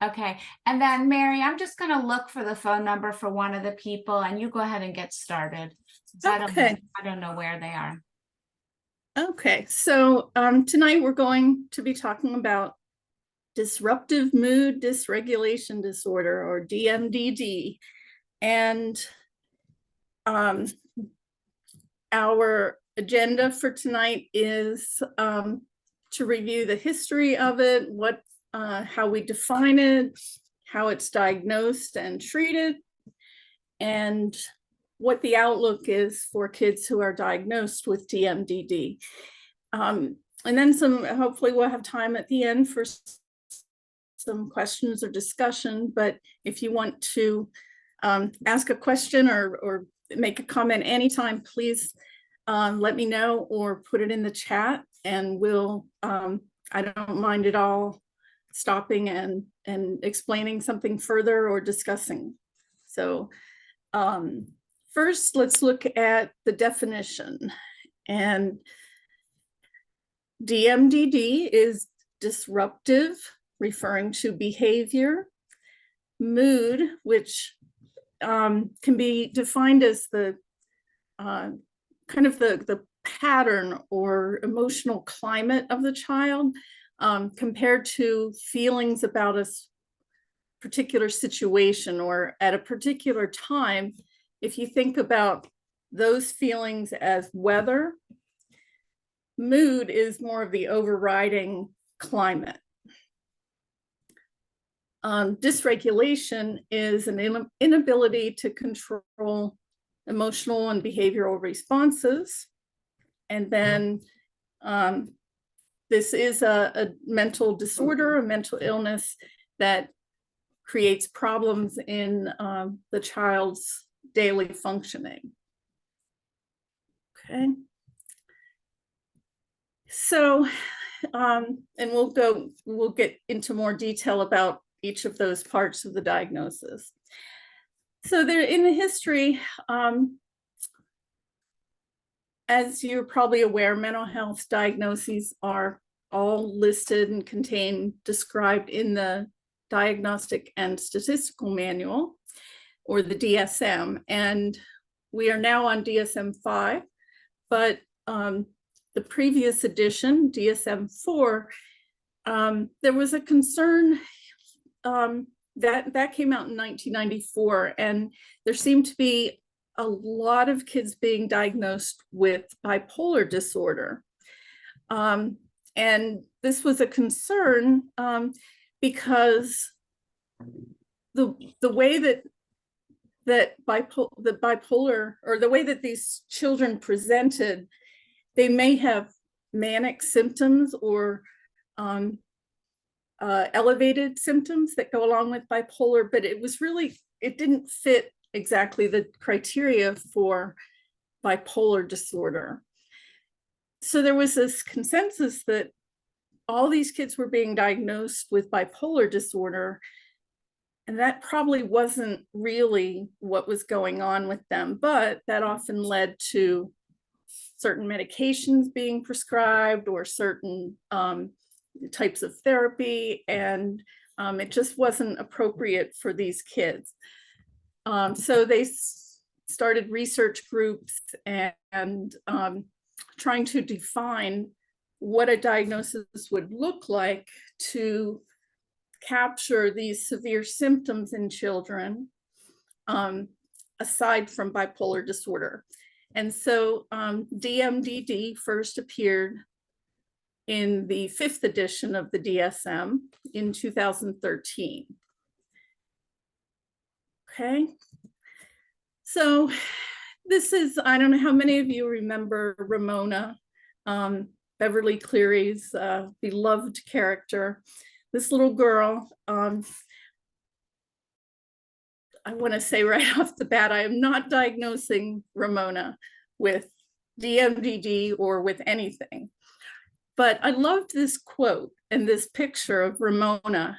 Okay. And then Mary, I'm just going to look for the phone number for one of the people and you go ahead and get started. Since Okay. I don't know where they are. Okay. So tonight we're going to be talking about disruptive mood dysregulation disorder, or DMDD. And our agenda for tonight is to review the history of it, how we define it, how it's diagnosed and treated, and what the outlook is for kids who are diagnosed with DMDD. And then hopefully we'll have time at the end for some questions or discussion, but if you want to ask a question or make a comment anytime, please let me know or put it in the chat, and I don't mind at all stopping and explaining something further or discussing. So first, let's look at the definition. And DMDD is disruptive, referring to behavior; mood, which can be defined as the kind of the pattern or emotional climate of the child, compared to feelings about a particular situation or at a particular time. If you think about those feelings as weather, mood is more of the overriding climate. Dysregulation is an inability to control emotional and behavioral responses. And then this is a mental disorder, a mental illness that creates problems in the child's daily functioning. Okay. So, and we'll get into more detail about each of those parts of the diagnosis. So there, in the history, as you're probably aware, mental health diagnoses are all listed and described in the Diagnostic and Statistical Manual, or the DSM. And we are now on DSM-5, but the previous edition, DSM-4, there was a concern that came out in 1994, and there seemed to be a lot of kids being diagnosed with bipolar disorder. And this was a concern because the way that bipolar, or the way that these children presented, they may have manic symptoms or elevated symptoms that go along with bipolar, but it didn't fit exactly the criteria for bipolar disorder. So there was this consensus that all these kids were being diagnosed with bipolar disorder, and that probably wasn't really what was going on with them, but that often led to certain medications being prescribed or certain types of therapy, and it just wasn't appropriate for these kids. So they started research groups and trying to define what a diagnosis would look like to capture these severe symptoms in children, aside from bipolar disorder. And so DMDD first appeared in the 5th edition of the DSM in 2013. Okay, so this is, I don't know how many of you remember Ramona, Beverly Cleary's beloved character. This little girl, I want to say right off the bat, I am not diagnosing Ramona with DMDD or with anything. But I loved this quote and this picture of Ramona.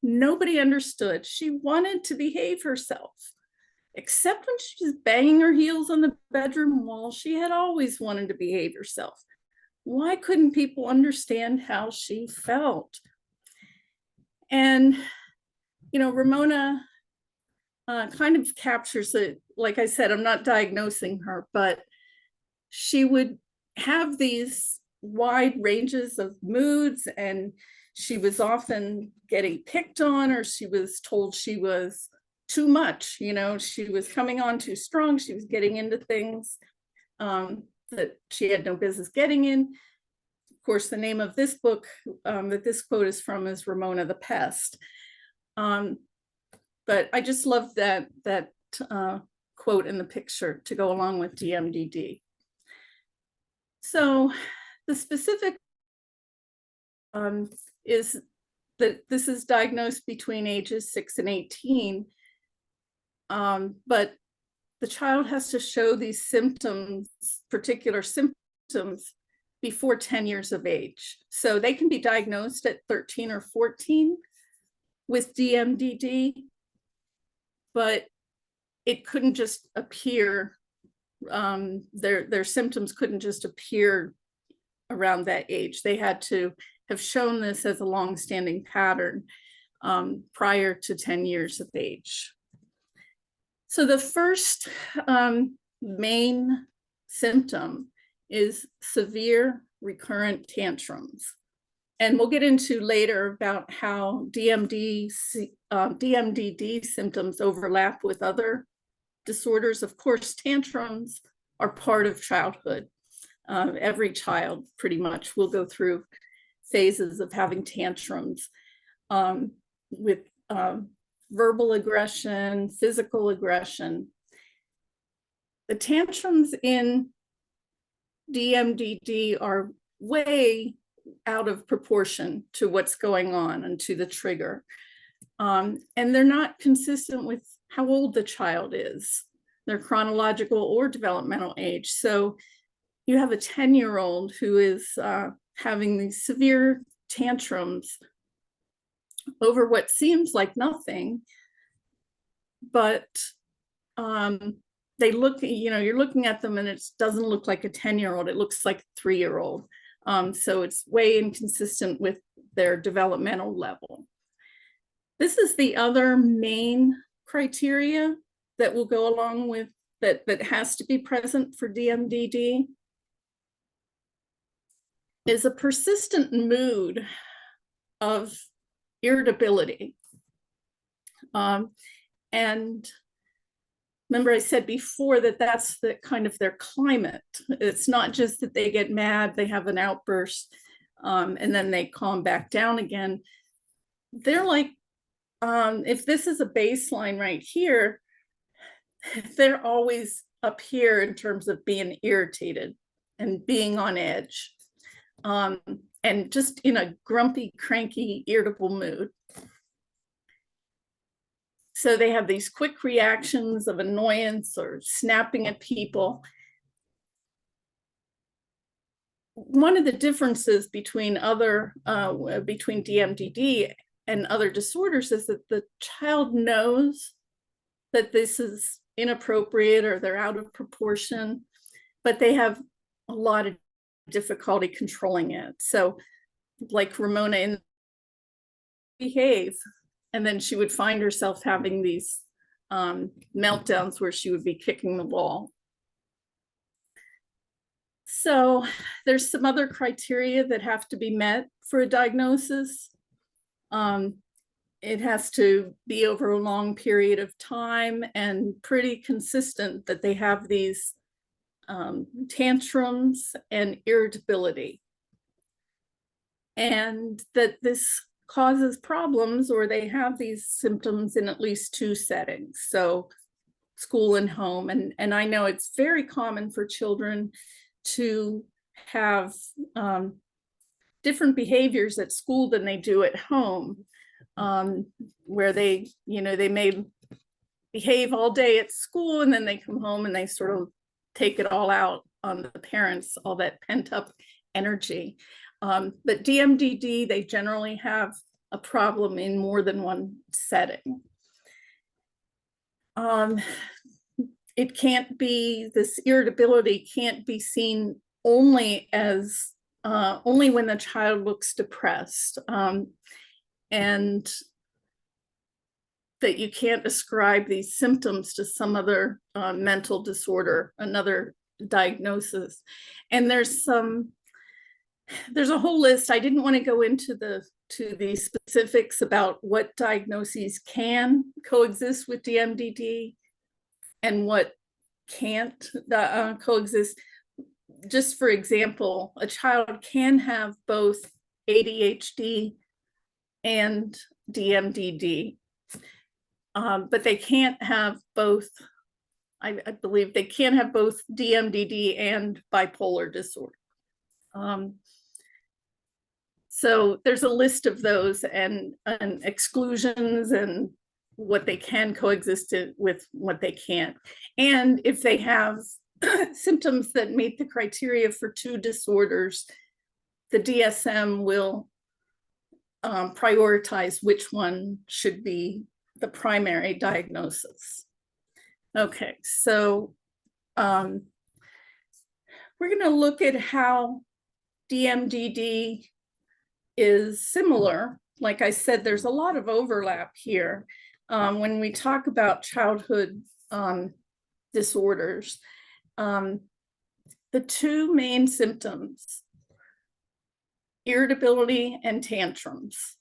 Nobody understood. She wanted to behave herself, except when she was banging her heels on the bedroom wall. She had always wanted to behave herself. Why couldn't people understand how she felt? And Ramona kind of captures it. Like I said, I'm not diagnosing her, but she would have these wide ranges of moods, and she was often getting picked on, or she was told she was too much. She was coming on too strong. She was getting into things that she had no business getting in. Of course, the name of this book that this quote is from is Ramona the Pest. But I just love that quote in the picture to go along with DMDD. So the specific is that this is diagnosed between ages 6 and 18, but the child has to show these symptoms, particular symptoms, before 10 years of age. So they can be diagnosed at 13 or 14 with DMDD, but it couldn't just appear, their symptoms couldn't just appear around that age. They had to have shown this as a long-standing pattern prior to 10 years of age. So the first main symptom is severe recurrent tantrums. And we'll get into later about how DMDD symptoms overlap with other disorders. Of course, tantrums are part of childhood. Every child pretty much will go through phases of having tantrums with verbal aggression, physical aggression. The tantrums in DMDD are way out of proportion to what's going on and to the trigger. And they're not consistent with how old the child is, their chronological or developmental age. So you have a 10-year-old who is having these severe tantrums over what seems like nothing, but they look, you're looking at them and it doesn't look like a 10-year-old, it looks like a 3-year-old. So it's way inconsistent with their developmental level. This is the other main criteria that will go along with that has to be present for DMDD, is a persistent mood of irritability. And remember I said before that that's the kind of their climate. It's not just that they get mad, they have an outburst, and then they calm back down again. They're like, if this is a baseline right here, they're always up here in terms of being irritated and being on edge, and just in a grumpy, cranky, irritable mood. So they have these quick reactions of annoyance or snapping at people. One of the differences between between DMDD and other disorders is that the child knows that this is inappropriate or they're out of proportion, but they have a lot of difficulty controlling it. So like Ramona in behave, and then she would find herself having these meltdowns where she would be kicking the wall. So there's some other criteria that have to be met for a diagnosis. It has to be over a long period of time and pretty consistent that they have these tantrums and irritability, and that this causes problems, or they have these symptoms in at least 2 settings, so school and home. And I know it's very common for children to have different behaviors at school than they do at home, where they may behave all day at school and then they come home and they sort of take it all out on the parents, all that pent up energy. But DMDD, they generally have a problem in more than one setting. It can't be, this irritability can't be seen only as, only when the child looks depressed. And that you can't ascribe these symptoms to some other mental disorder, another diagnosis. And there's a whole list. I didn't want to go into the specifics about what diagnoses can coexist with DMDD and what can't coexist. Just for example, a child can have both ADHD and DMDD, but they can't have both. I believe they can't have both DMDD and bipolar disorder. So there's a list of those and exclusions and what they can coexist with, what they can't. And if they have symptoms that meet the criteria for two disorders, the DSM will prioritize which one should be the primary diagnosis. Okay, so we're going to look at how DMDD is similar. Like I said, there's a lot of overlap here. When we talk about childhood disorders, the two main symptoms, irritability and tantrums.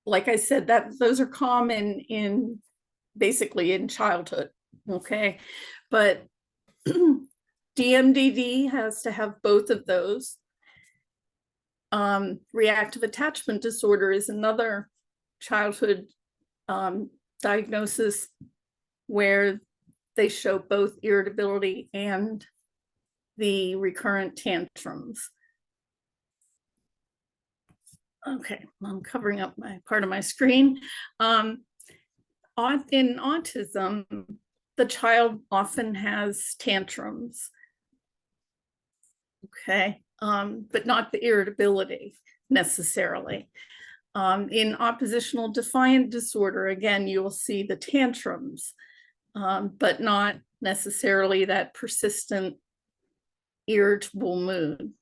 Like I said, those are common in basically in childhood, okay? But DMDD has to have both of those. Reactive attachment disorder is another childhood diagnosis where they show both irritability and the recurrent tantrums. Okay, I'm covering up my part of my screen. In autism, the child often has tantrums, okay, but not the irritability necessarily. In oppositional defiant disorder, again, you will see the tantrums, but not necessarily that persistent irritable mood.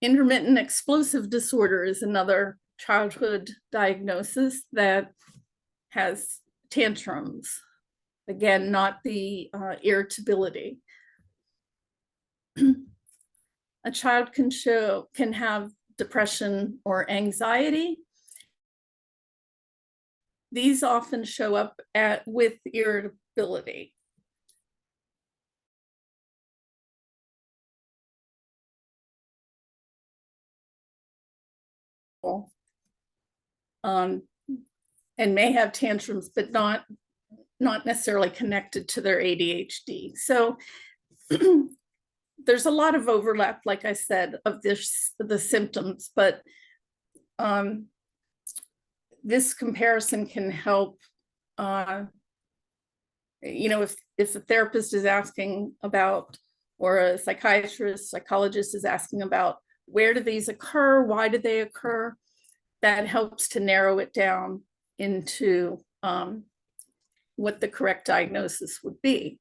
Intermittent explosive disorder is another childhood diagnosis that has tantrums. Again, not the irritability. A child can have depression or anxiety. These often show up with irritability. And may have tantrums, but not necessarily connected to their ADHD. So there's a lot of overlap, like I said, of the symptoms, but this comparison can help, you know, if a therapist is asking about, or a psychiatrist, psychologist is asking about, where do these occur? Why do they occur? That helps to narrow it down into what the correct diagnosis would be.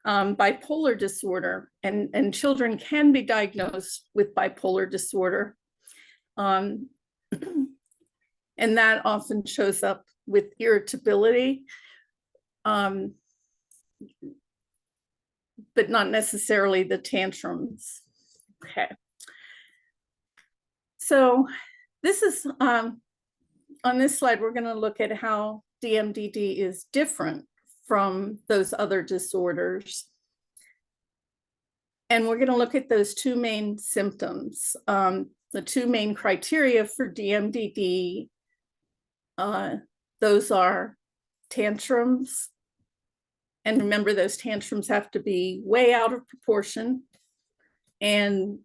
Bipolar disorder, and children can be diagnosed with bipolar disorder. And that often shows up with irritability, but not necessarily the tantrums. Okay. So this is, on this slide, we're going to look at how DMDD is different from those other disorders. And we're going to look at those two main symptoms. The two main criteria for DMDD, those are tantrums. And remember, those tantrums have to be way out of proportion and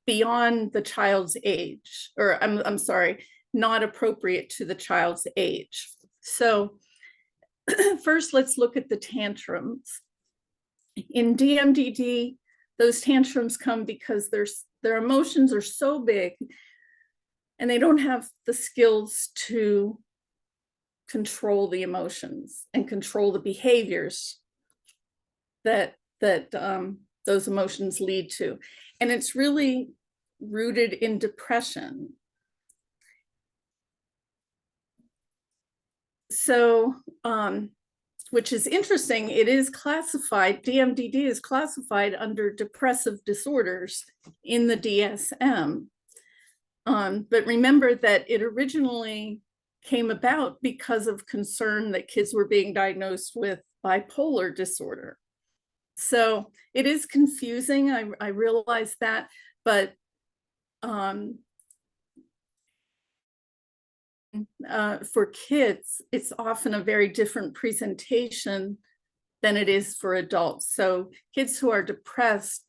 beyond the child's age, or I'm sorry, not appropriate to the child's age. So first, let's look at the tantrums. In DMDD, those tantrums come because their emotions are so big and they don't have the skills to control the emotions and control the behaviors that those emotions lead to. And it's really rooted in depression. So, which is interesting, it is classified, DMDD is classified under depressive disorders in the DSM. But remember that it originally came about because of concern that kids were being diagnosed with bipolar disorder. So it is confusing, I realize that, but for kids, it's often a very different presentation than it is for adults. So kids who are depressed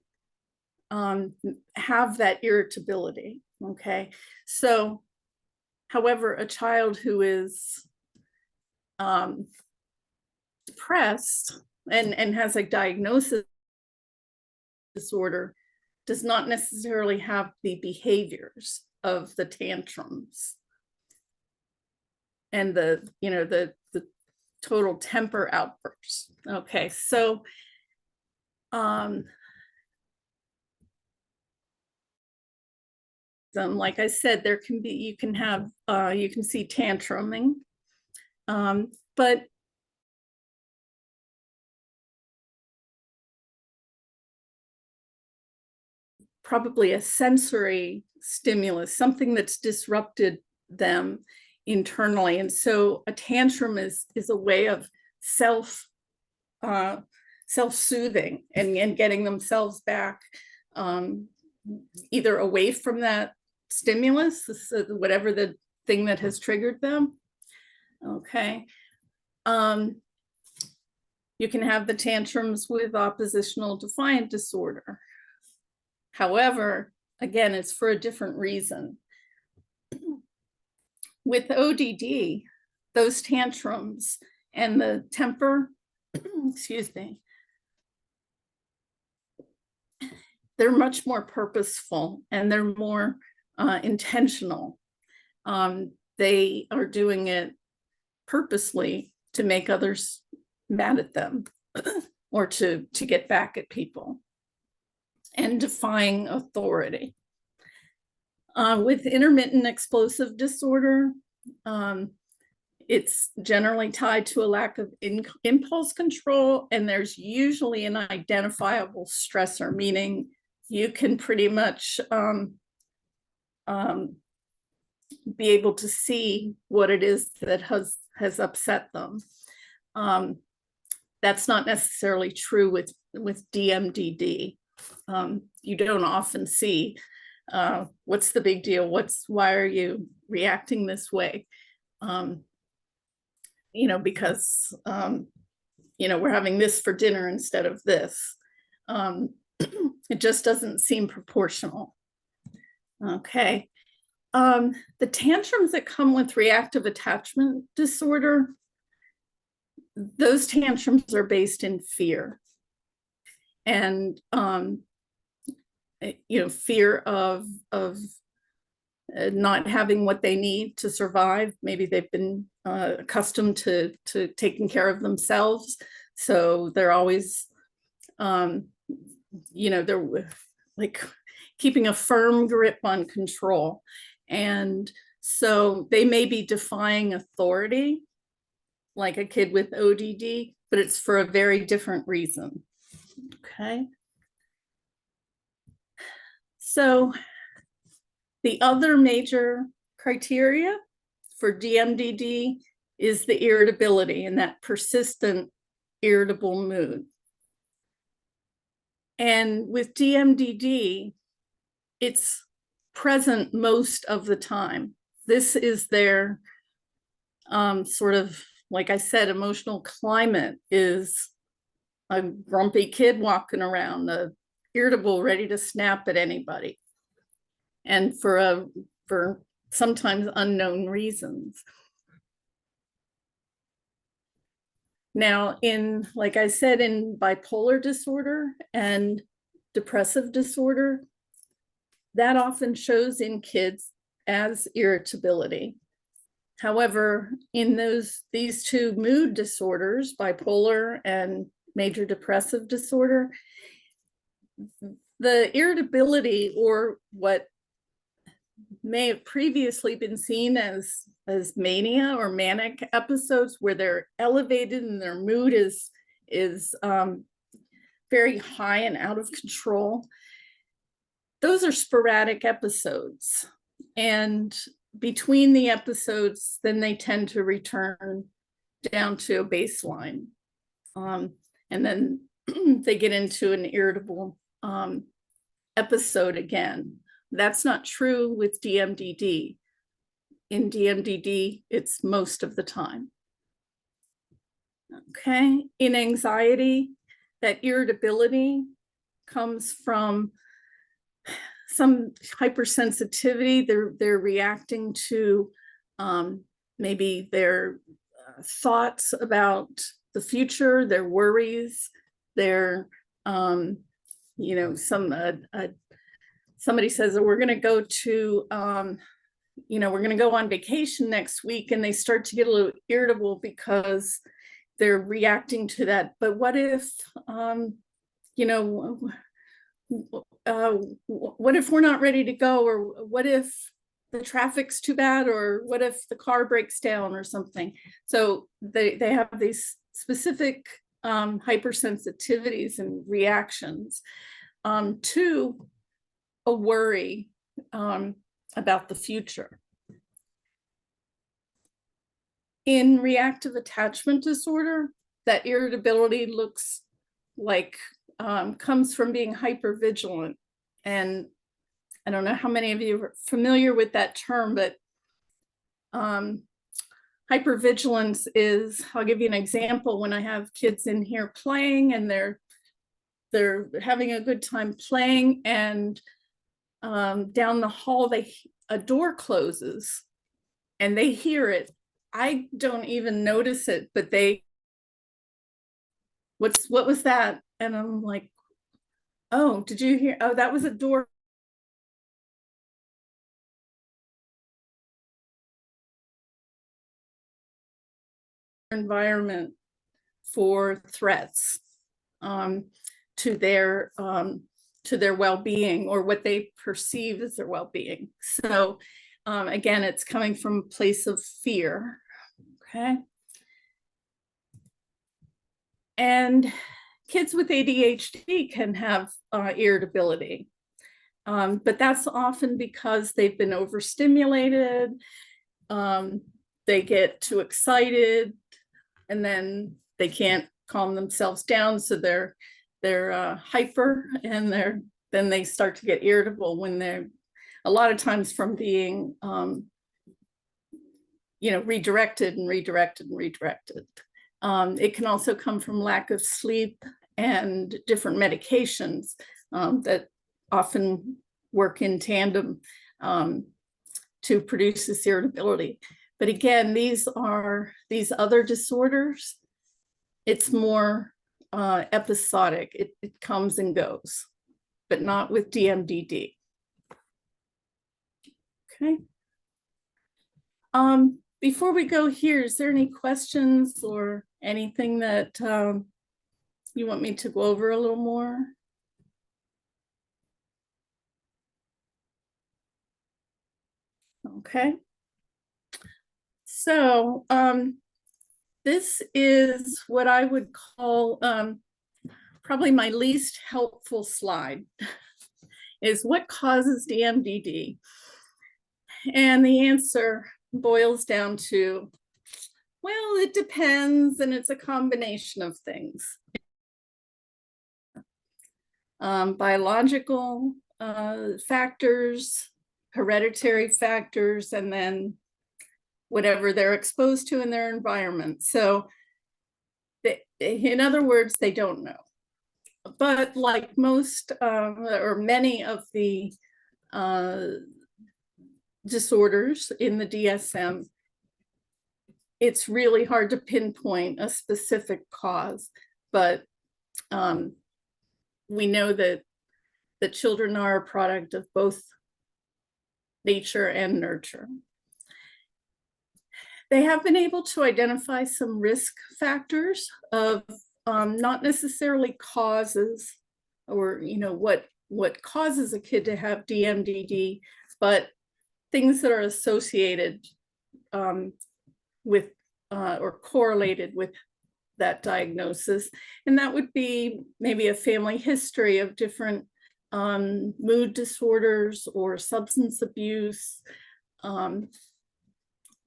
have that irritability, okay? So, however, a child who is depressed and has a diagnosis disorder does not necessarily have the behaviors of the tantrums and the total temper outbursts. Okay, so like I said, there can be, you can see tantruming, but probably a sensory stimulus, something that's disrupted them internally. And so a tantrum is a way of self-soothing and getting themselves back either away from that stimulus, whatever the thing that has triggered them. Okay. You can have the tantrums with oppositional defiant disorder. However, again, it's for a different reason. With ODD, those tantrums and the temper, excuse me, they're much more purposeful and they're more intentional. They are doing it purposely to make others mad at them or to get back at people and defying authority. With intermittent explosive disorder, it's generally tied to a lack of impulse control, and there's usually an identifiable stressor, meaning you can pretty much be able to see what it is that has upset them. That's not necessarily true with DMDD. You don't often see what's the big deal? Why are you reacting this way? Because we're having this for dinner instead of this. It just doesn't seem proportional. Okay. The tantrums that come with reactive attachment disorder, those tantrums are based in fear. And fear of not having what they need to survive. Maybe they've been accustomed to taking care of themselves, so they're always they're like keeping a firm grip on control, and so they may be defying authority like a kid with ODD, but it's for a very different reason. Okay. So the other major criteria for DMDD is the irritability and that persistent irritable mood. And with DMDD, it's present most of the time. This is their sort of, like I said, emotional climate is a grumpy kid walking around, a irritable, ready to snap at anybody, and for sometimes unknown reasons. Now, like I said, in bipolar disorder and depressive disorder, that often shows in kids as irritability. However, in these two mood disorders, bipolar and major depressive disorder, the irritability, or what may have previously been seen as as mania or manic episodes where they're elevated and their mood is very high and out of control. Those are sporadic episodes, and between the episodes, then they tend to return down to a baseline, and then they get into an irritable episode again. That's not true with DMDD. In DMDD, it's most of the time. Okay, in anxiety, that irritability comes from some hypersensitivity. They're reacting to maybe their thoughts about the future, their worries, their you know, somebody says that we're going to go to you know, we're going to go on vacation next week, and they start to get a little irritable because they're reacting to that. But what if you know, what if we're not ready to go, or what if the traffic's too bad, or what if the car breaks down or something? So they have these specific hypersensitivities and reactions to a worry about the future. In reactive attachment disorder, that irritability looks like comes from being hypervigilant. And I don't know how many of you are familiar with that term, but hypervigilance is, I'll give you an example. When I have kids in here playing and they're having a good time playing, and down the hall a door closes and they hear it. I don't even notice it, but what was that? And I'm like, oh, did you hear? Oh, that was a door. Environment for threats to their well-being, or what they perceive as their well-being. So again, it's coming from a place of fear. Okay. And kids with ADHD can have irritability, but that's often because they've been overstimulated. They get too excited, and then they can't calm themselves down, so they're hyper, and then they start to get irritable when they're, a lot of times, from being you know, redirected. It can also come from lack of sleep and different medications that often work in tandem to produce this irritability. But again, these other disorders, it's more episodic. It comes and goes, but not with DMDD. Okay. Before we go here, is there any questions or anything that you want me to go over a little more? Okay. So this is what I would call probably my least helpful slide, is what causes DMDD? And the answer boils down to, well, it depends, and it's a combination of things. Biological factors, hereditary factors, and then whatever they're exposed to in their environment. So in other words, they don't know. But like most or many of the disorders in the DSM, it's really hard to pinpoint a specific cause, but we know that the children are a product of both nature and nurture. They have been able to identify some risk factors of not necessarily causes, or you know, what causes a kid to have DMDD, but things that are associated with or correlated with that diagnosis. And that would be maybe a family history of different mood disorders or substance abuse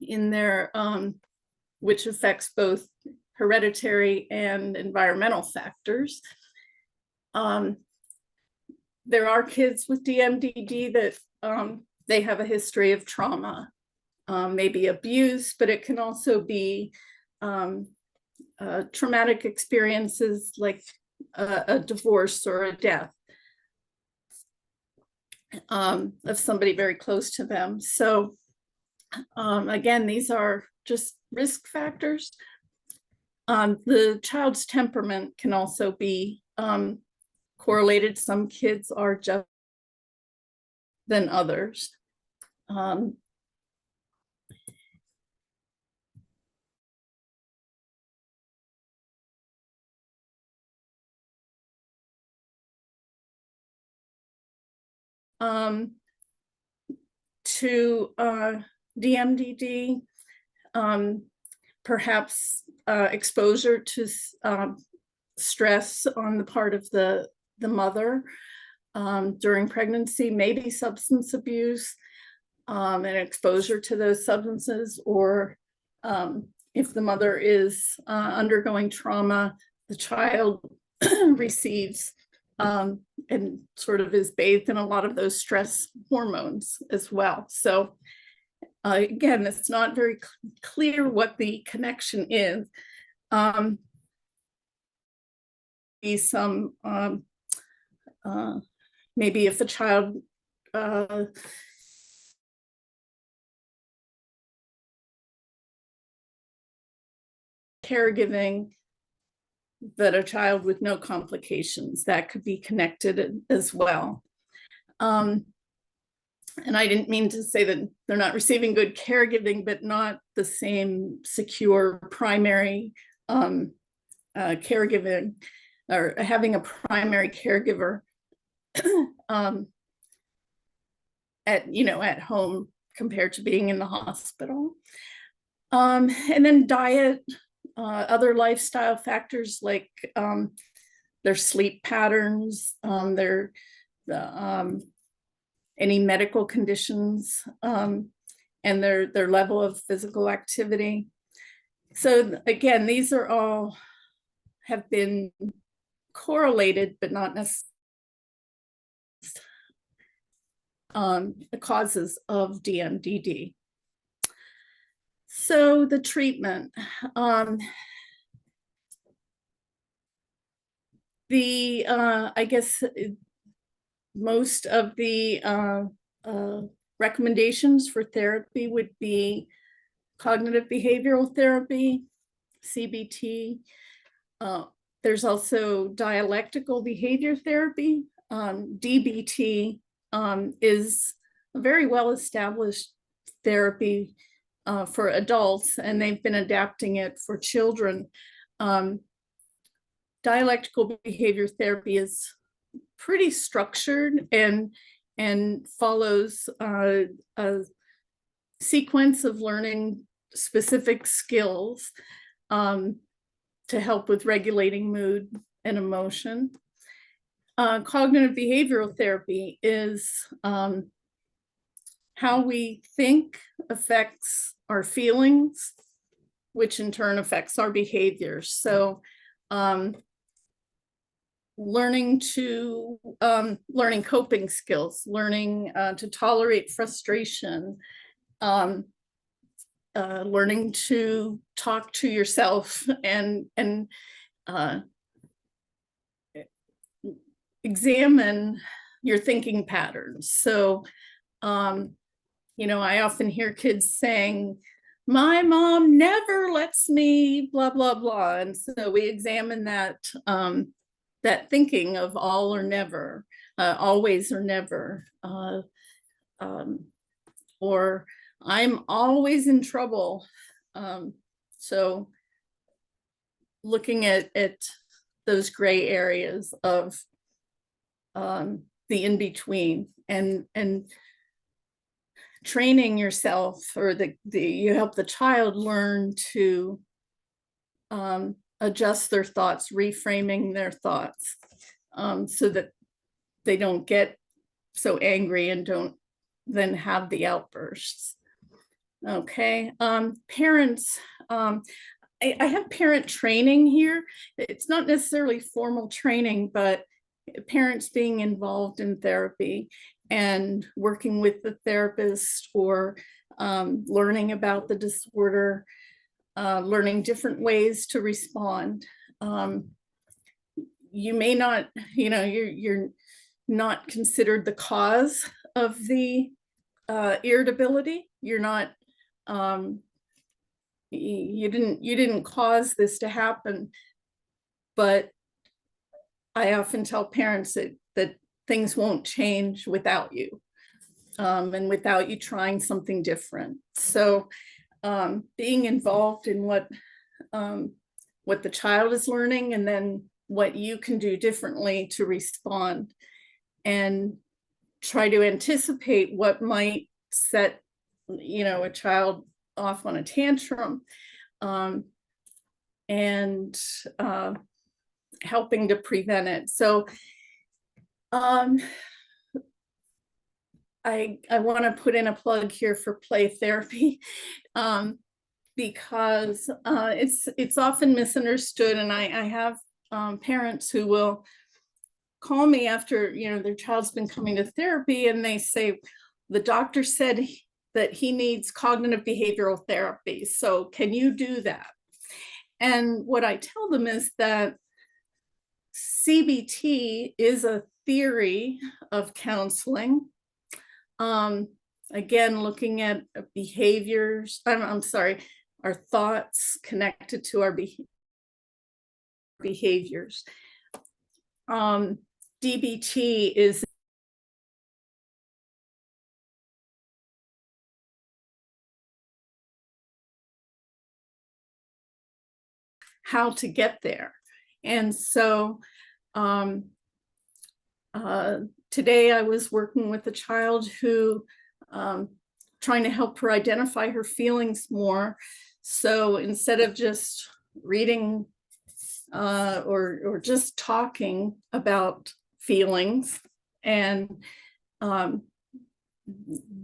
in their, which affects both hereditary and environmental factors. There are kids with DMDD that they have a history of trauma, maybe abuse, but it can also be traumatic experiences like a divorce or a death of somebody very close to them. So again, these are just risk factors. The child's temperament can also be correlated. Some kids are just than others. To DMDD, perhaps exposure to stress on the part of the mother during pregnancy, maybe substance abuse and exposure to those substances, or if the mother is undergoing trauma, the child receives and sort of is bathed in a lot of those stress hormones as well. So again, it's not very clear what the connection is. Be some maybe if a child caregiving, but a child with no complications, that could be connected as well. And I didn't mean to say that they're not receiving good caregiving, but not the same secure primary caregiving, or having a primary caregiver at home compared to being in the hospital. And then diet, other lifestyle factors like their sleep patterns, any medical conditions, and their level of physical activity. So again, these are all have been correlated, but not necessarily the causes of DMDD. So the treatment, I guess most of the recommendations for therapy would be cognitive behavioral therapy, CBT. There's also dialectical behavior therapy. DBT is a very well-established therapy for adults, and they've been adapting it for children. Dialectical behavior therapy is pretty structured and follows a sequence of learning specific skills to help with regulating mood and emotion. Cognitive behavioral therapy is how we think affects our feelings, which in turn affects our behaviors. So learning coping skills, learning to tolerate frustration, learning to talk to yourself and examine your thinking patterns. So, I often hear kids saying, my mom never lets me blah, blah, blah. And so we examine that, that thinking of all or never, always or never, or I'm always in trouble. So looking at those gray areas of the in-between and training yourself, or you help the child learn to adjust their thoughts, reframing their thoughts, so that they don't get so angry and don't then have the outbursts. Okay, parents, I have parent training here. It's not necessarily formal training, but parents being involved in therapy and working with the therapist, or learning about the disorder, learning different ways to respond. You may not, you're not considered the cause of the irritability. You're not, you didn't cause this to happen, but I often tell parents that things won't change without you, and without you trying something different. So being involved in what the child is learning, and then what you can do differently to respond, and try to anticipate what might set a child off on a tantrum, and helping to prevent it. So I want to put in a plug here for play therapy, because it's often misunderstood, and I have parents who will call me after their child's been coming to therapy, and they say, the doctor said that he needs cognitive behavioral therapy, so can you do that? And what I tell them is that CBT is a theory of counseling. Again, looking at behaviors, I'm sorry, our thoughts connected to our behaviors. DBT is how to get there. And so today I was working with a child who trying to help her identify her feelings more. So instead of just reading or just talking about feelings, and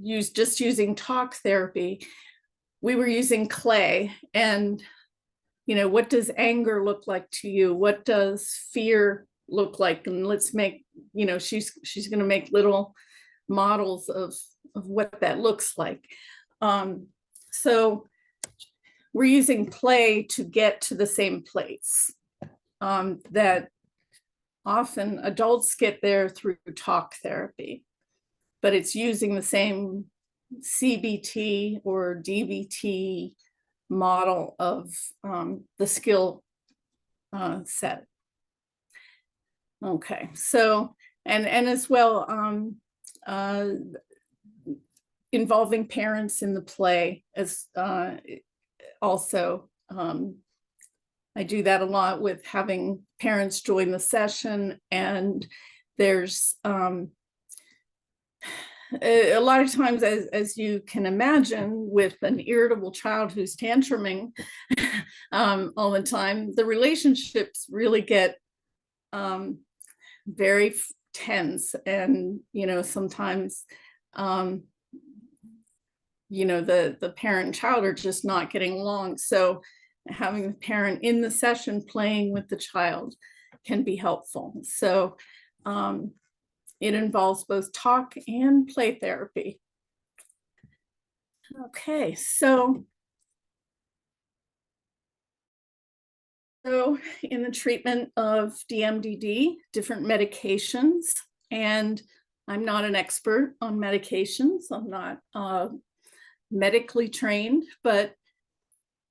using talk therapy, we were using clay. And what does anger look like to you? What does fear look like? And let's make, she's going to make little models of what that looks like. So we're using play to get to the same place, that often adults get there through talk therapy, but it's using the same CBT or DBT model of the skill set. Okay, so and as well, involving parents in the play as also. I do that a lot with having parents join the session, and there's a lot of times, as you can imagine, with an irritable child who's tantruming all the time, the relationships really get very tense, and sometimes the parent and child are just not getting along. So having the parent in the session playing with the child can be helpful. So it involves both talk and play therapy. Okay, so in the treatment of DMDD, different medications, and I'm not an expert on medications. I'm not medically trained, but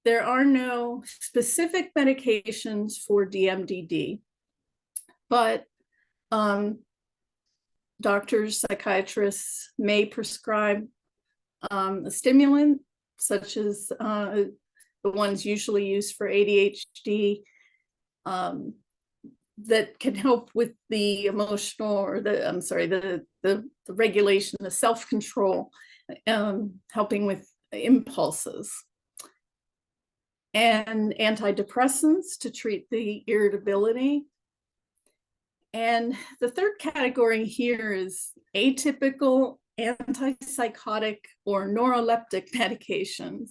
there are no specific medications for DMDD, but doctors, psychiatrists may prescribe a stimulant, such as the ones usually used for ADHD, that can help with the emotional, or the regulation, the self-control helping with impulses, and antidepressants to treat the irritability. And the third category here is atypical antipsychotic or neuroleptic medications.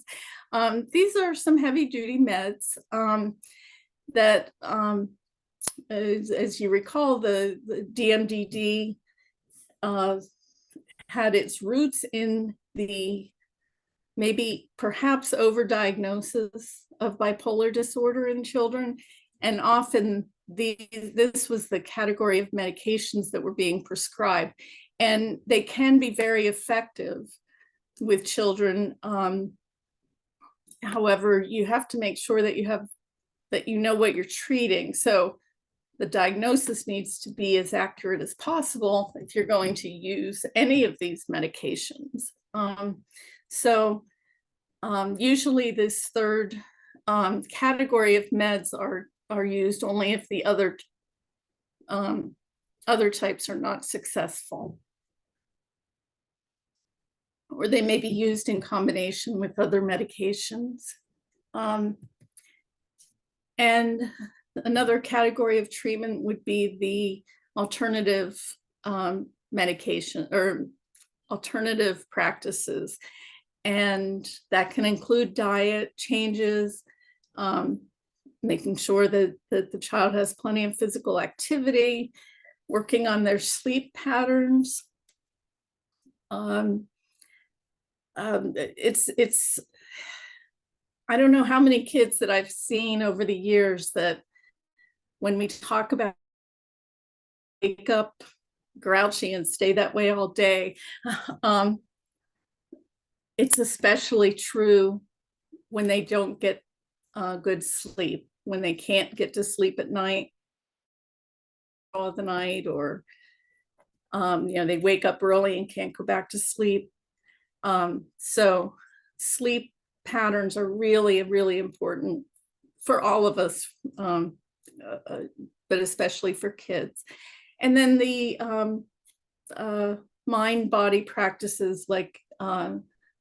These are some heavy duty meds that, as you recall, the DMDD had its roots in the perhaps overdiagnosis of bipolar disorder in children. And often this was the category of medications that were being prescribed. And they can be very effective with children. However, you have to make sure that you know what you're treating. So the diagnosis needs to be as accurate as possible if you're going to use any of these medications. Usually this third category of meds are used only if the other types are not successful, or they may be used in combination with other medications. And another category of treatment would be the alternative medication or alternative practices. And that can include diet changes, making sure that the child has plenty of physical activity, working on their sleep patterns. It's I don't know how many kids that I've seen over the years that when we talk about wake up grouchy and stay that way all day, it's especially true when they don't get good sleep, when they can't get to sleep at night all the night, or they wake up early and can't go back to sleep. So sleep patterns are really, really important for all of us, but especially for kids. And then the mind-body practices like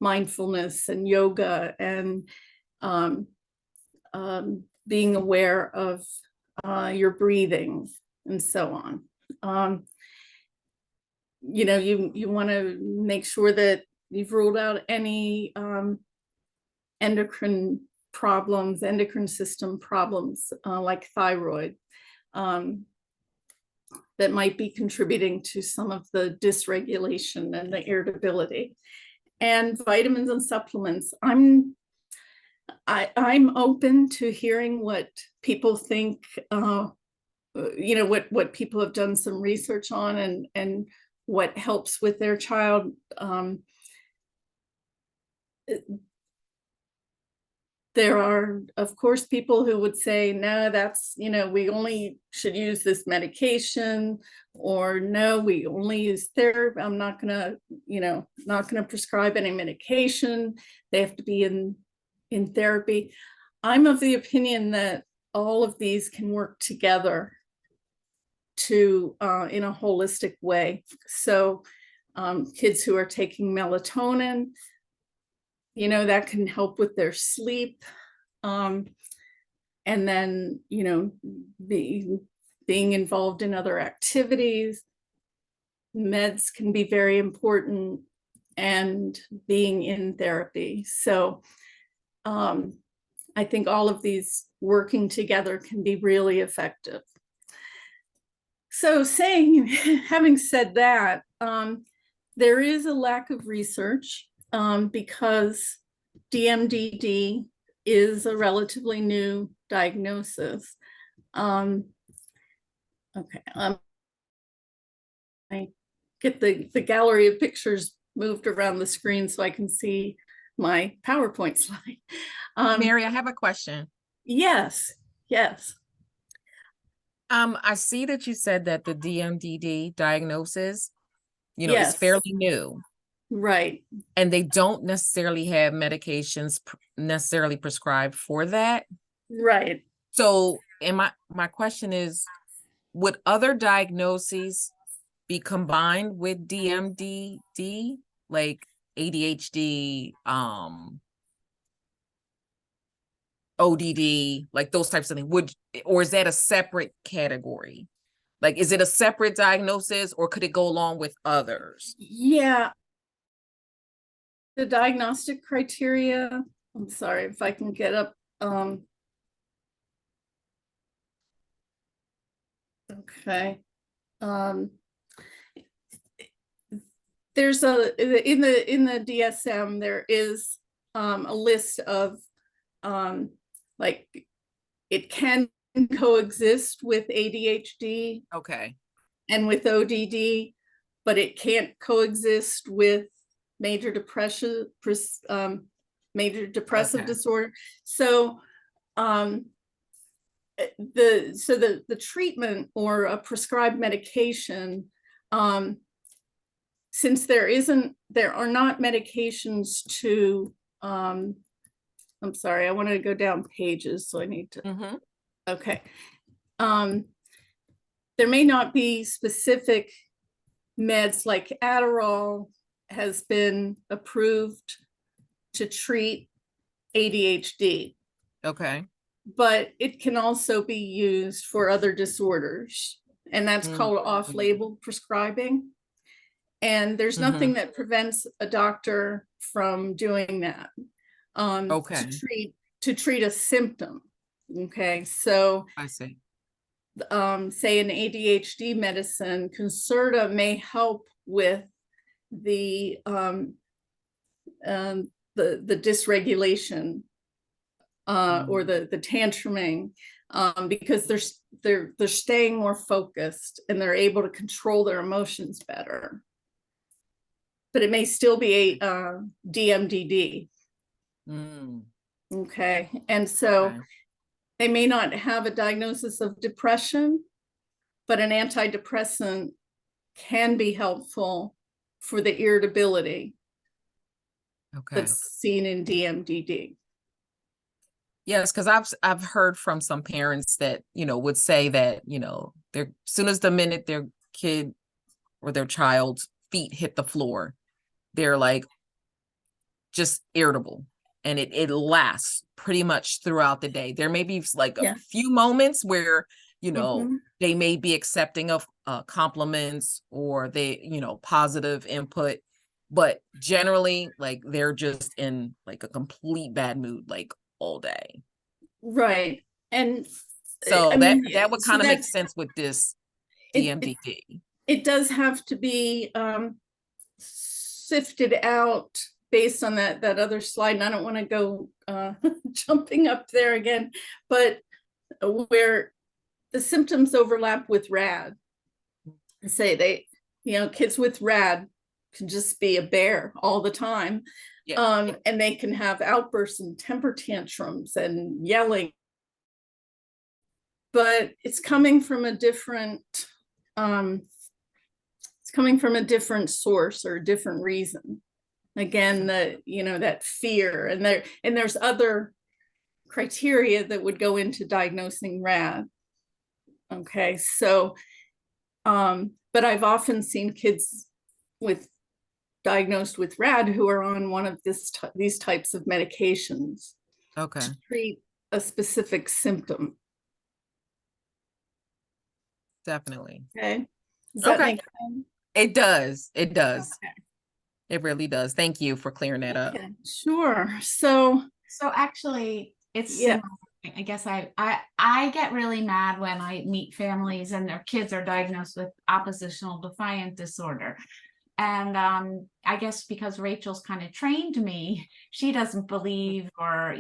mindfulness and yoga and being aware of your breathing and so on. You want to make sure that you've ruled out any endocrine system problems like thyroid that might be contributing to some of the dysregulation and the irritability. And vitamins and supplements. I'm open to hearing what people think, what people have done some research on and what helps with their child. There are, of course, people who would say, no, that's, we only should use this medication, or no, we only use therapy. I'm not gonna prescribe any medication. They have to be in therapy. I'm of the opinion that all of these can work together to in a holistic way. So kids who are taking melatonin, that can help with their sleep. And then, being involved in other activities. Meds can be very important, and being in therapy. So I think all of these working together can be really effective. So having said that, there is a lack of research because DMDD is a relatively new diagnosis. I get the gallery of pictures moved around the screen so I can see my PowerPoint slide. Mary, I have a question. Yes. I see that you said that the DMDD diagnosis, Yes. is fairly new. Right. And they don't necessarily have medications necessarily prescribed for that. Right. So, my question is, would other diagnoses be combined with DMDD? Like, ADHD, ODD, like those types of things, or is that a separate category? Like, is it a separate diagnosis, or could it go along with others? Yeah. The diagnostic criteria, I'm sorry if I can get up. Okay. There's in the DSM, there is a list of like it can coexist with ADHD Okay. and with ODD, but it can't coexist with major depressive Okay. disorder. So the treatment or a prescribed medication, since there are not medications to I'm sorry, I wanted to go down pages, so I need to okay. There may not be specific meds, like Adderall has been approved to treat ADHD. Okay. But it can also be used for other disorders, and that's called off-label prescribing. And there's nothing that prevents a doctor from doing that to treat a symptom. Okay, so I see. say an ADHD medicine, Concerta may help with the dysregulation or the tantruming, because they're staying more focused and they're able to control their emotions better. But it may still be a DMDD. Okay, and so they may not have a diagnosis of depression, but an antidepressant can be helpful for the irritability that's seen in DMDD. Yes, because I've heard from some parents that, would say that, they're as soon as the minute their kid or their child's feet hit the floor, they're like just irritable, and it lasts pretty much throughout the day. There may be like a few moments where, they may be accepting of compliments or positive input, but generally like they're just in like a complete bad mood, like all day. Right. And so that would kind of make sense with this DMDD. It does have to be sifted out based on that other slide. And I don't want to go jumping up there again, but where the symptoms overlap with RAD. Say kids with RAD can just be a bear all the time. And they can have outbursts and temper tantrums and yelling, but it's coming from a different source or a different reason. Again, that fear, and there's other criteria that would go into diagnosing RAD. Okay, so but I've often seen kids diagnosed with RAD who are on one of these types of medications to treat a specific symptom. Definitely. Okay. Does that make sense? It does. It does. Okay. It really does. Thank you for clearing that up. Sure. So actually it's I guess I get really mad when I meet families and their kids are diagnosed with oppositional defiant disorder. And I guess because Rachel's kind of trained me, she doesn't believe, or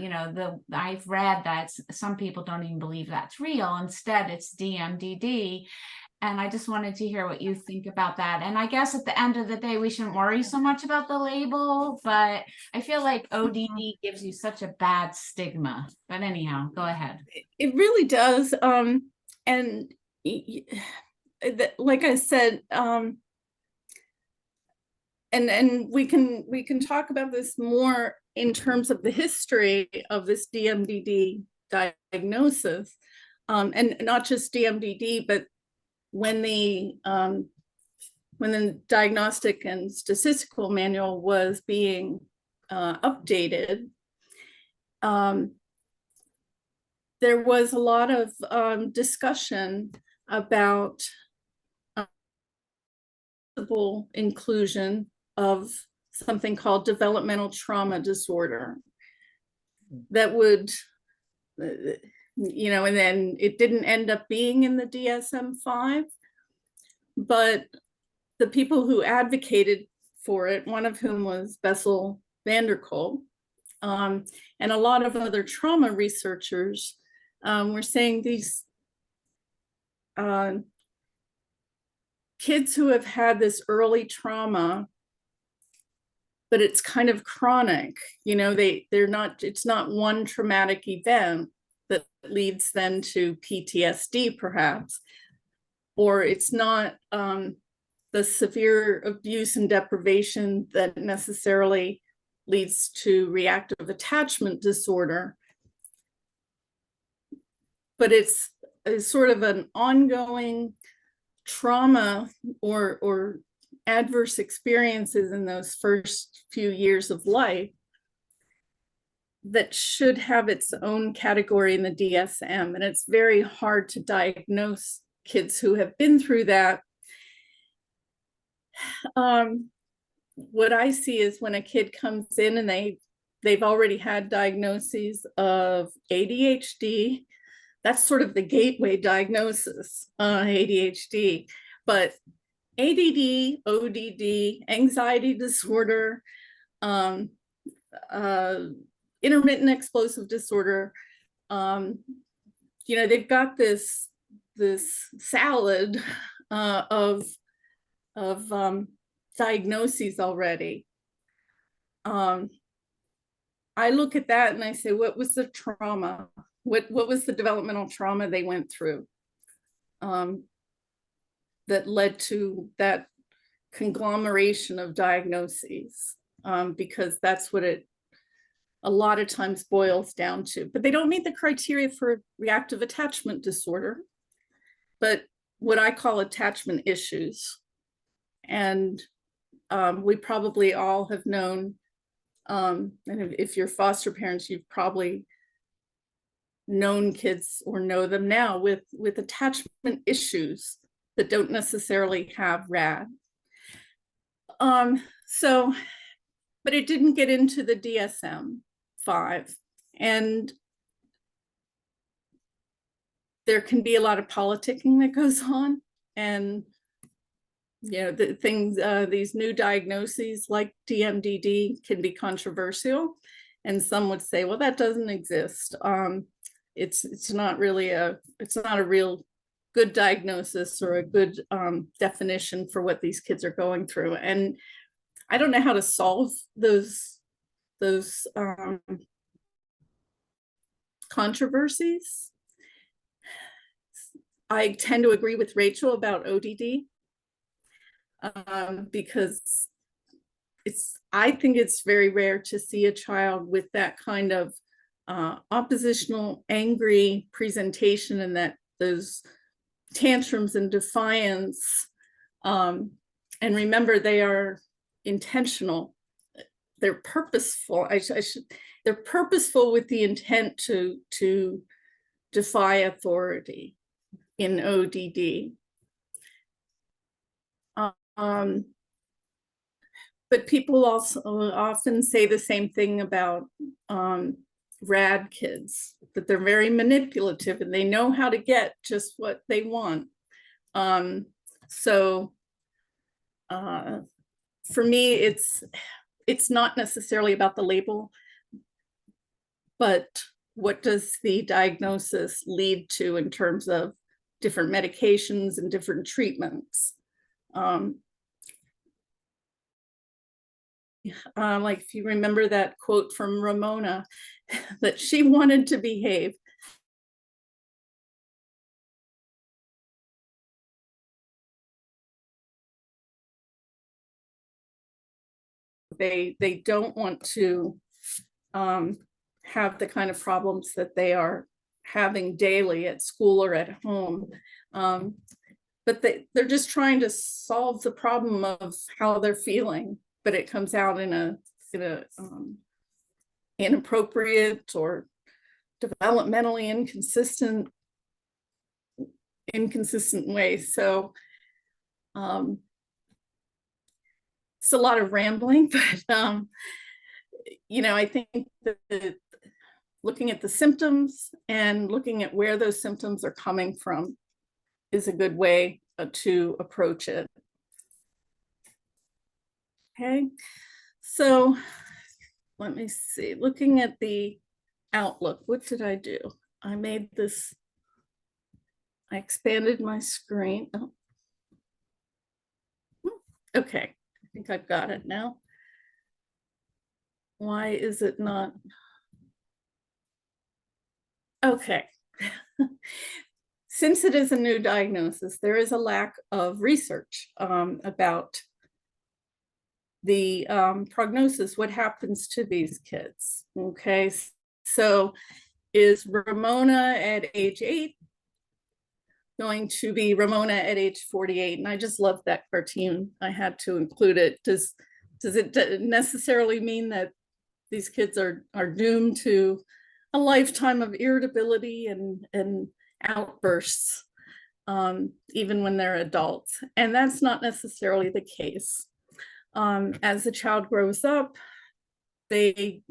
I've read that some people don't even believe that's real. Instead, it's DMDD. And I just wanted to hear what you think about that. And I guess at the end of the day, we shouldn't worry so much about the label, but I feel like ODD gives you such a bad stigma. But anyhow, go ahead. It really does. And like I said, and we can talk about this more in terms of the history of this DMDD diagnosis, and not just DMDD, but when the when the Diagnostic and Statistical Manual was being updated, there was a lot of discussion about possible inclusion of something called developmental trauma disorder that would, and then it didn't end up being in the DSM-5, but the people who advocated for it, one of whom was Bessel van der Kolk, and a lot of other trauma researchers were saying these kids who have had this early trauma, but it's kind of chronic, it's not one traumatic event that leads then to PTSD perhaps, or it's not the severe abuse and deprivation that necessarily leads to reactive attachment disorder, but it's sort of an ongoing trauma or adverse experiences in those first few years of life that should have its own category in the DSM. And it's very hard to diagnose kids who have been through that. What I see is when a kid comes in and they've already had diagnoses of ADHD, that's sort of the gateway diagnosis, ADHD, but ADD, ODD, anxiety disorder, intermittent explosive disorder, they've got this salad of diagnoses already. I look at that and I say, what was the trauma? What was the developmental trauma they went through that led to that conglomeration of diagnoses? Because that's what it a lot of times boils down to. But they don't meet the criteria for reactive attachment disorder, but what I call attachment issues. And we probably all have known, and if you're foster parents, you've probably known kids or know them now with attachment issues that don't necessarily have RAD. But it didn't get into the DSM-5, and there can be a lot of politicking that goes on, and the things, these new diagnoses like DMDD can be controversial, and some would say, well, that doesn't exist. It's not really it's not a real good diagnosis or a good definition for what these kids are going through. And I don't know how to solve those controversies. I tend to agree with Rachel about ODD because I think it's very rare to see a child with that kind of oppositional, angry presentation, and that those tantrums and defiance. And remember, they are intentional. They're purposeful. They're purposeful with the intent to defy authority in ODD. But people also often say the same thing about RAD kids, that they're very manipulative and they know how to get just what they want. For me, it's not necessarily about the label, but what does the diagnosis lead to in terms of different medications and different treatments? Like if you remember that quote from Ramona, that she wanted to behave. They don't want to have the kind of problems that they are having daily at school or at home. but they're just trying to solve the problem of how they're feeling, but it comes out in a inappropriate or developmentally inconsistent way. So it's a lot of rambling, but I think that looking at the symptoms and looking at where those symptoms are coming from is a good way to approach it. Okay, so let me see, looking at the outlook, what did I do? I made this, I expanded my screen. Oh. Okay, I think I've got it now. Why is it not? Okay. Since it is a new diagnosis, there is a lack of research about the prognosis, what happens to these kids. Okay, so is Ramona at age 8 going to be Ramona at age 48? And I just love that cartoon. I had to include it. Does it necessarily mean that these kids are doomed to a lifetime of irritability and outbursts, even when they're adults? And that's not necessarily the case. As the child grows up, there's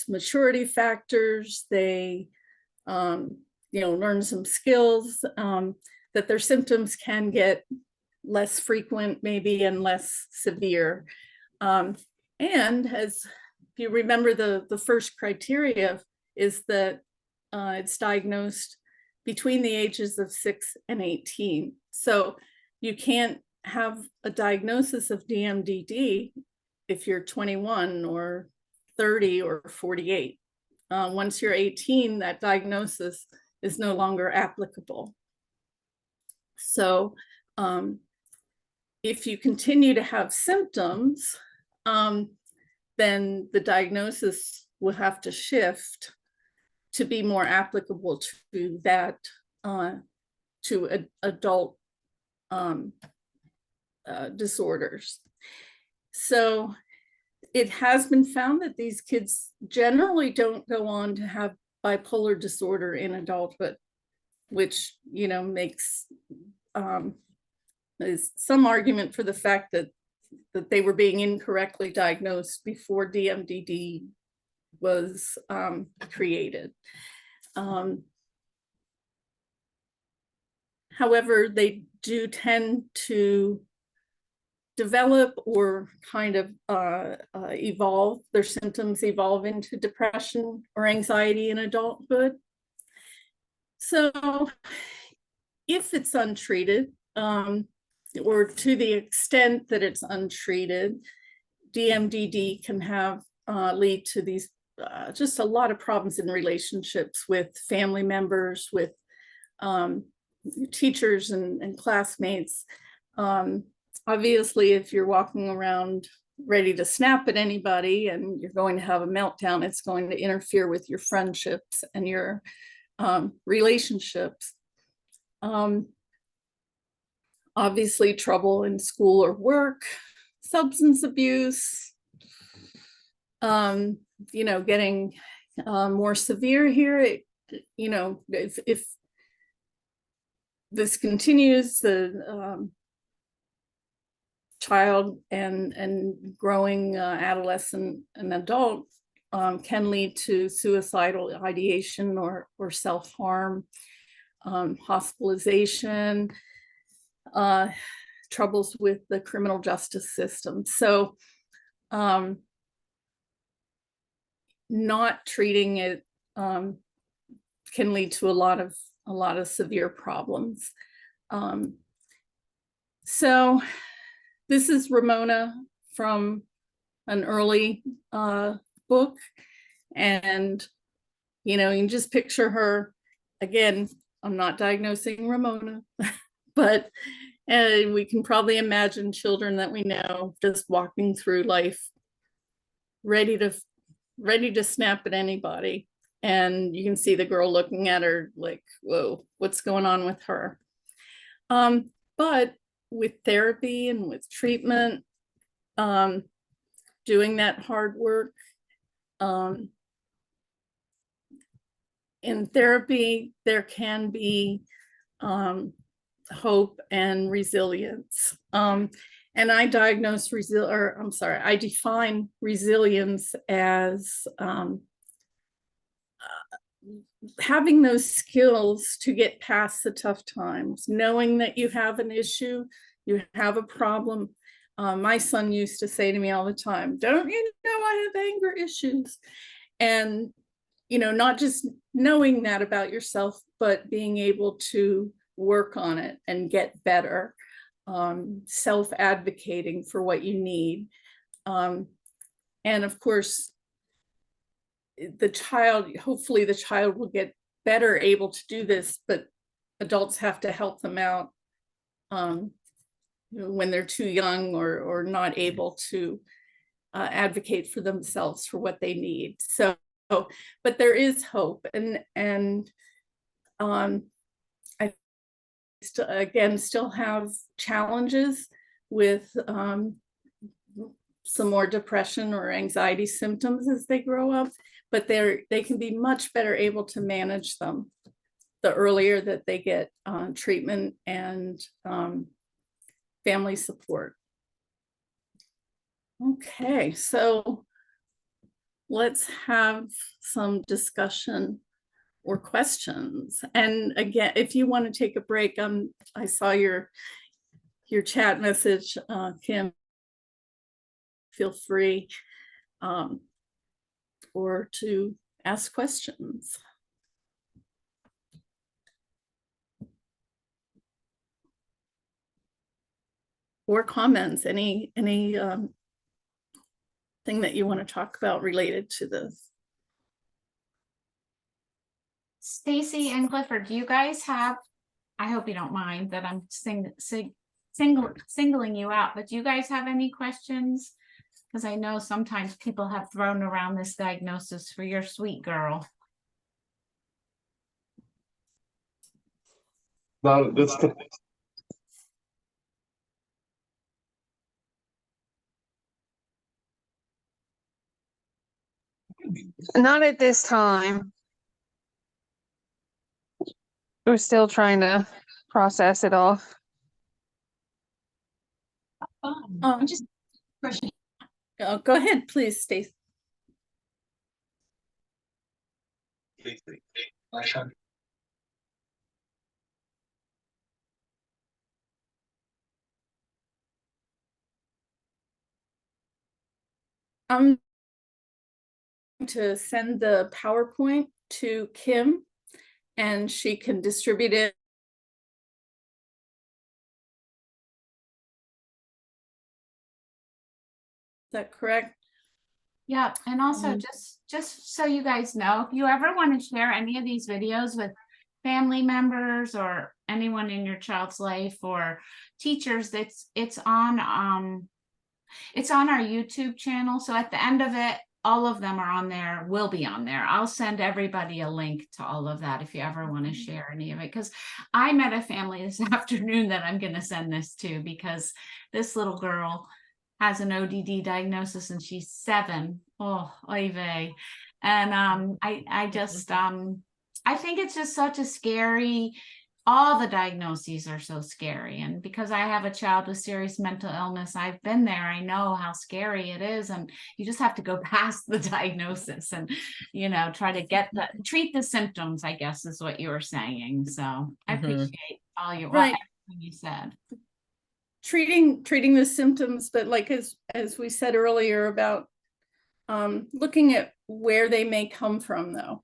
maturity factors. They learn some skills, that their symptoms can get less frequent maybe and less severe. And as if you remember, the first criteria is that it's diagnosed between the ages of 6 and 18. So you can't have a diagnosis of DMDD if you're 21 or 30 or 48. Once you're 18, that diagnosis is no longer applicable. So if you continue to have symptoms, then the diagnosis will have to shift to be more applicable to that, to adult disorders. So it has been found that these kids generally don't go on to have bipolar disorder in adulthood, which makes is some argument for the fact that they were being incorrectly diagnosed before DMDD was created. However, they do tend to develop or kind of evolve, their symptoms evolve into depression or anxiety in adulthood. So if it's untreated, or to the extent that it's untreated, DMDD can have lead to these just a lot of problems in relationships with family members, with teachers and classmates. Obviously, if you're walking around ready to snap at anybody and you're going to have a meltdown, it's going to interfere with your friendships and your relationships. Obviously, trouble in school or work, substance abuse, getting more severe here. If this continues, the child and growing adolescent and adult can lead to suicidal ideation or self-harm, hospitalization, troubles with the criminal justice system. So not treating it can lead to a lot of severe problems. So this is Ramona from an early book, and you can just picture her. Again, I'm not diagnosing Ramona, but we can probably imagine children that we know just walking through life, ready to snap at anybody. And you can see the girl looking at her like, whoa, what's going on with her? But with therapy and with treatment, doing that hard work, in therapy, there can be hope and resilience. And I I define resilience as having those skills to get past the tough times, knowing that you have an issue, you have a problem. My son used to say to me all the time, "Don't you know I have anger issues?" And, not just knowing that about yourself, but being able to work on it and get better, self-advocating for what you need. And of course, hopefully the child will get better able to do this, but adults have to help them out when they're too young or not able to advocate for themselves for what they need. So, but there is hope, and I still have challenges with some more depression or anxiety symptoms as they grow up, but they can be much better able to manage them the earlier that they get treatment and family support. Okay, so let's have some discussion or questions. And again, if you want to take a break, I saw your chat message, Kim. Feel free or to ask questions. Or comments, any thing that you want to talk about related to this. Stacy and Clifford, do you guys have, I hope you don't mind that I'm singling you out, but do you guys have any questions? Because I know sometimes people have thrown around this diagnosis for your sweet girl. No, that's the Not at this time. We're still trying to process it all. Just go ahead, please, Stacey. I'm going to send the PowerPoint to Kim and she can distribute it. Is that correct? Yeah, and also just so you guys know, if you ever want to share any of these videos with family members or anyone in your child's life or teachers, it's on our YouTube channel. So at the end of it, all of them are on there, will be on there. I'll send everybody a link to all of that if you ever want to share any of it, because I met a family this afternoon that I'm going to send this to, because this little girl has an ODD diagnosis and she's 7. Oh, oy vey. And I just I think it's just such a scary, all the diagnoses are so scary. And because I have a child with serious mental illness, I've been there. I know how scary it is. And you just have to go past the diagnosis and, try to treat the symptoms, I guess is what you were saying. So I appreciate all your everything you said. Treating the symptoms, but like as we said earlier about looking at where they may come from, though.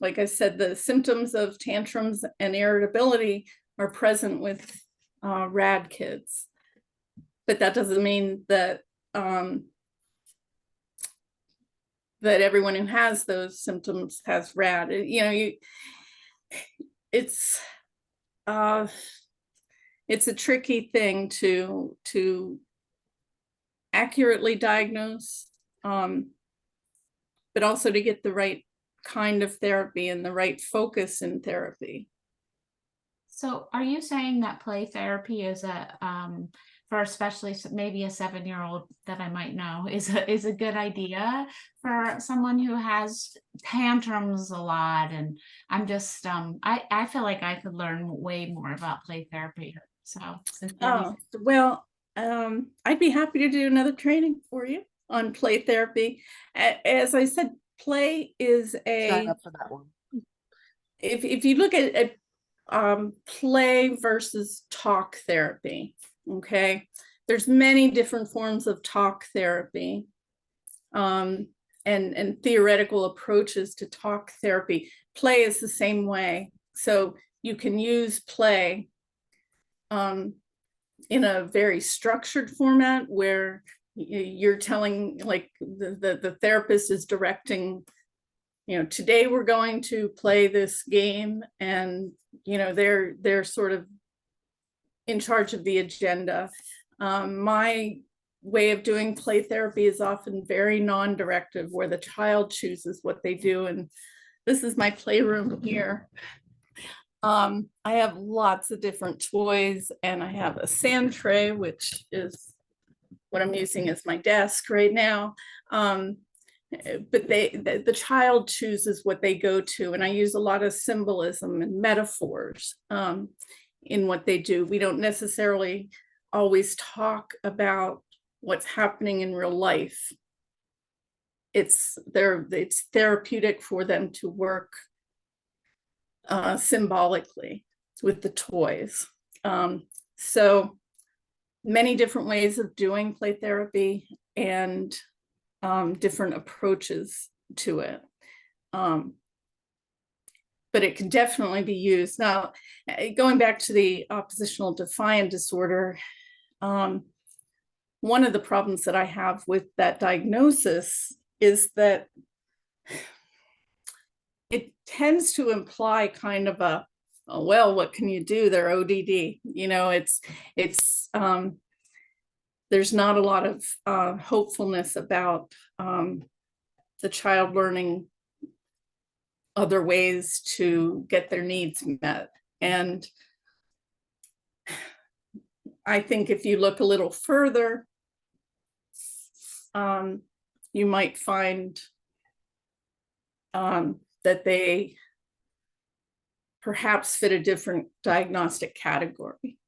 Like I said, the symptoms of tantrums and irritability are present with RAD kids, but that doesn't mean that that everyone who has those symptoms has RAD. It's a tricky thing to accurately diagnose, but also to get the right kind of therapy and the right focus in therapy. So are you saying that play therapy is for especially maybe a 7-year-old that I might know is a good idea for someone who has tantrums a lot? And I'm just, I feel like I could learn way more about play therapy. So Oh, well, I'd be happy to do another training for you on play therapy. As I said, play is Sign up for that one. if you look at play versus talk therapy, okay, there's many different forms of talk therapy, and theoretical approaches to talk therapy. Play is the same way, so you can use play in a very structured format where you're telling, like, the therapist is directing, today we're going to play this game, and they're sort of in charge of the agenda. My way of doing play therapy is often very non-directive, where the child chooses what they do. And this is my playroom here. I have lots of different toys, and I have a sand tray, which is what I'm using as my desk right now. But the child chooses what they go to, and I use a lot of symbolism and metaphors in what they do. We don't necessarily always talk about what's happening in real life. It's therapeutic for them to work symbolically with the toys. So many different ways of doing play therapy, and different approaches to it. But it can definitely be used. Now, going back to the oppositional defiant disorder, one of the problems that I have with that diagnosis is that it tends to imply kind of a, oh, well, what can you do? They're ODD. There's not a lot of hopefulness about the child learning other ways to get their needs met. And I think if you look a little further, you might find that they perhaps fit a different diagnostic category.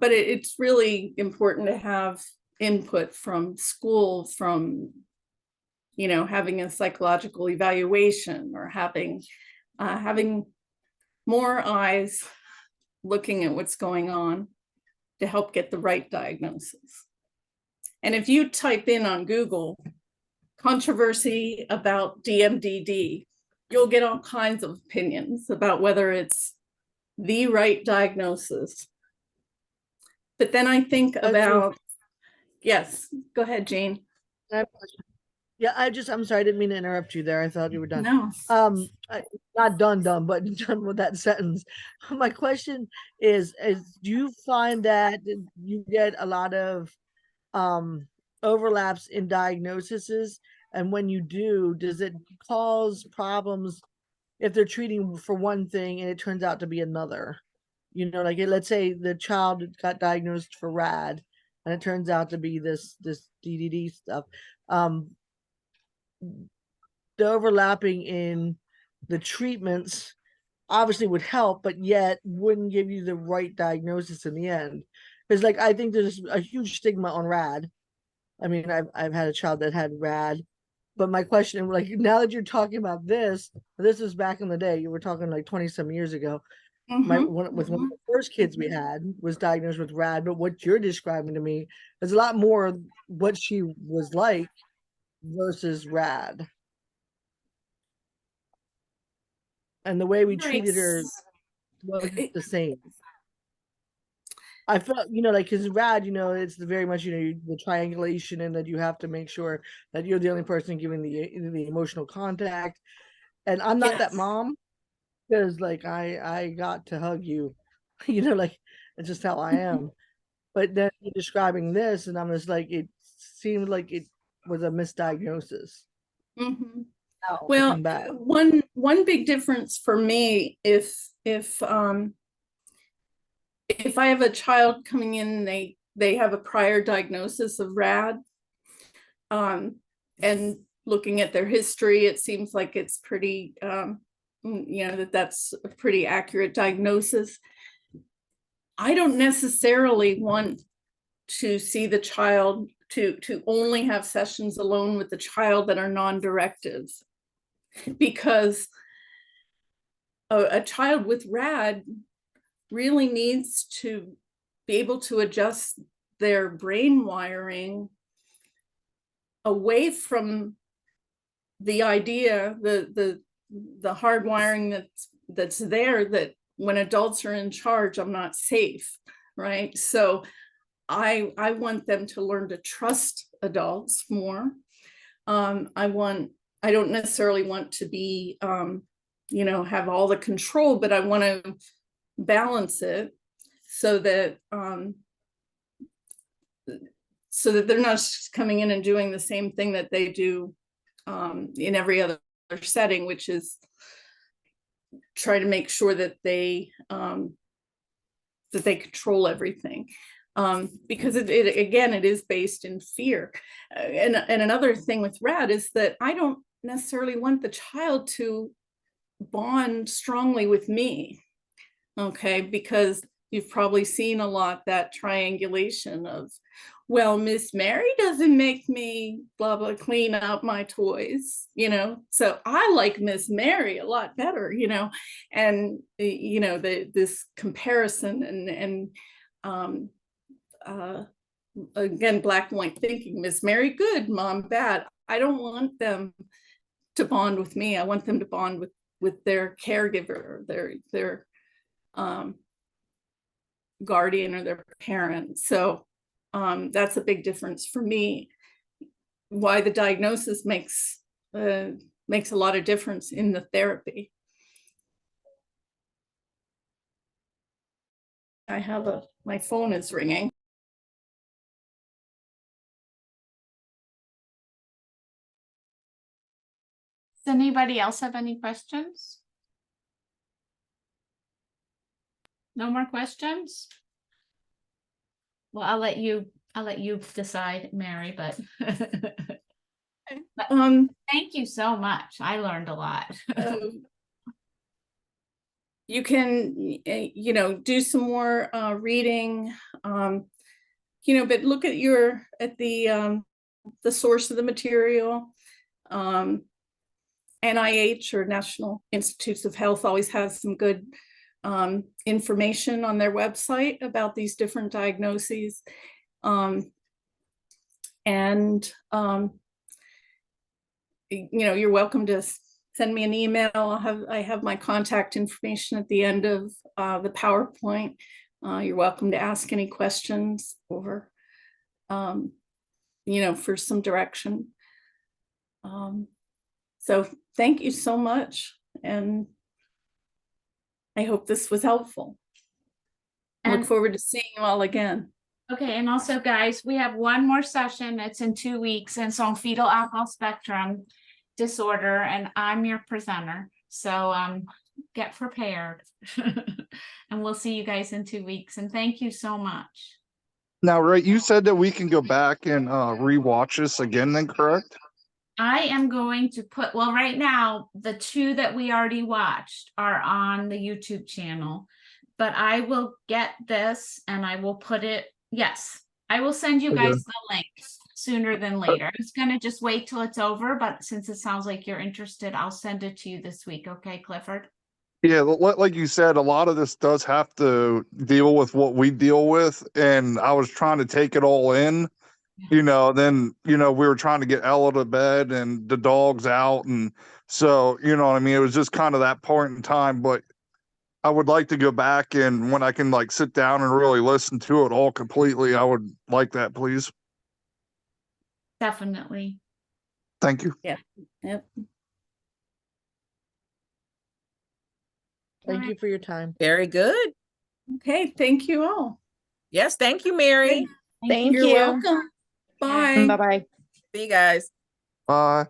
But it's really important to have input from school, from having a psychological evaluation, or having more eyes looking at what's going on to help get the right diagnosis. And if you type in on Google controversy about DMDD, you'll get all kinds of opinions about whether it's the right diagnosis. But then I think about, yes, go ahead, Jane. Yeah, I'm sorry, I didn't mean to interrupt you there. I thought you were done. No. Not done, but done with that sentence. My question is do you find that you get a lot of overlaps in diagnoses? And when you do, does it cause problems if they're treating for one thing and it turns out to be another? Like, let's say the child got diagnosed for RAD and it turns out to be this DDD stuff. The overlapping in the treatments obviously would help, but yet wouldn't give you the right diagnosis in the end. Because, like, I think there's a huge stigma on RAD. I mean, I've had a child that had RAD, but my question, like, now that you're talking about this is back in the day. You were talking like 20-some years ago. One of the first kids we had was diagnosed with RAD, but what you're describing to me is a lot more what she was like versus RAD. And the way we treated her wasn't the same. I felt, like, because RAD, it's very much, the triangulation, and that you have to make sure that you're the only person giving the emotional contact. And I'm not that mom, because, like, I got to hug you, like, it's just how I am. But then you're describing this, and I'm just like, it seemed like it was a misdiagnosis. out and Well, come back. one big difference for me, if I have a child coming in, they have a prior diagnosis of RAD, and looking at their history, it seems like it's pretty, that's a pretty accurate diagnosis. I don't necessarily want to see the child, to only have sessions alone with the child that are non-directive, because a child with RAD really needs to be able to adjust their brain wiring away from the idea, the hard wiring that's there, that when adults are in charge, I'm not safe, right? So I want them to learn to trust adults more. I don't necessarily want to be, have all the control, but I want to balance it so that they're not just coming in and doing the same thing that they do in every other setting, which is try to make sure that they control everything. Because it is based in fear. And another thing with RAD is that I don't necessarily want the child to bond strongly with me, okay? Because you've probably seen a lot that triangulation of, well, Miss Mary doesn't make me blah, blah, clean up my toys, so I like Miss Mary a lot better, and, this comparison and again, black and white thinking, Miss Mary good, mom bad. I don't want them to bond with me. I want them to bond with their caregiver, their guardian or their parent. So that's a big difference for me. Why the diagnosis makes a lot of difference in the therapy. I have my phone is ringing. Does anybody else have any questions? No more questions? Well, I'll let you decide, Mary, but thank you so much. I learned a lot. You can, do some more reading, but look at the source of the material. NIH, or National Institutes of Health, always has some good information on their website about these different diagnoses. You're welcome to send me an email. I have my contact information at the end of the PowerPoint. You're welcome to ask any questions or, for some direction. So thank you so much. And I hope this was helpful. I look forward to seeing you all again. Okay, and also, guys, we have one more session. It's in 2 weeks, and it's on fetal alcohol spectrum disorder, and I'm your presenter. So get prepared. And we'll see you guys in 2 weeks. And thank you so much. Now, right, you said that we can go back and rewatch this again then, correct? I am going to put, well, right now, the 2 that we already watched are on the YouTube channel, but I will get this and I will put it, yes, I will send you guys the links sooner than later. I was going to just wait till it's over, but since it sounds like you're interested, I'll send it to you this week. Okay, Clifford? Yeah, like you said, a lot of this does have to deal with what we deal with. And I was trying to take it all in, then, we were trying to get Ella to bed and the dog's out. And so, you know what I mean? It was just kind of that point in time, but I would like to go back, and when I can sit down and really listen to it all completely, I would like that, please. Definitely. Thank you. Yeah. Yep. Thank you for your time. Very good. Okay. Thank you all. Yes, thank you, Mary. Thank You're welcome. Bye. Bye-bye. See you guys. Bye.